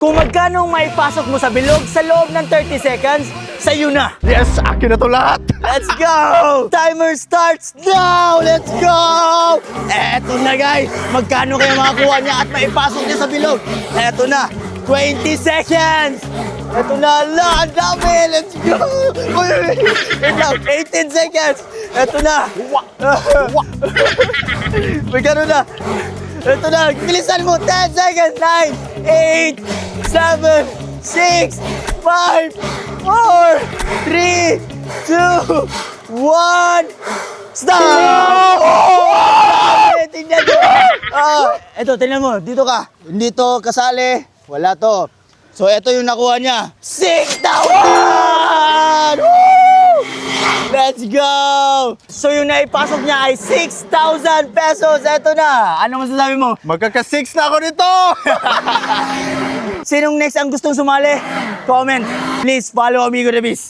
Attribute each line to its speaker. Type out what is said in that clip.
Speaker 1: Kung magkano maipasok mo sa bilog sa loob ng 30 seconds, sa'yo na.
Speaker 2: Yes, akin na to lahat.
Speaker 1: Let's go! Timer starts now! Let's go! Eto na guys, magkano kayo makakuha niya at maipasok niya sa bilog? Eto na, 20 seconds! Eto na, ang dami! Let's go! Wait lang, 18 seconds! Eto na! Magkano na? Eto na, bilisan mo! 10 seconds! 9, 8, 7, 6, 5, 4, 3, 2, 1, stop! Tingnan mo! Eto, tingnan mo. Dito ka. Hindi to kasali. Wala to. So, eto yung nakuha niya. 6,000! Woo! Let's go! So, yung naipasok niya ay 6,000 pesos. Eto na. Ano masasabi mo?
Speaker 2: Magkaka-6 na ako nito.
Speaker 1: Sinong next ang gustong sumali? Comment. Please follow Amigo de Biz.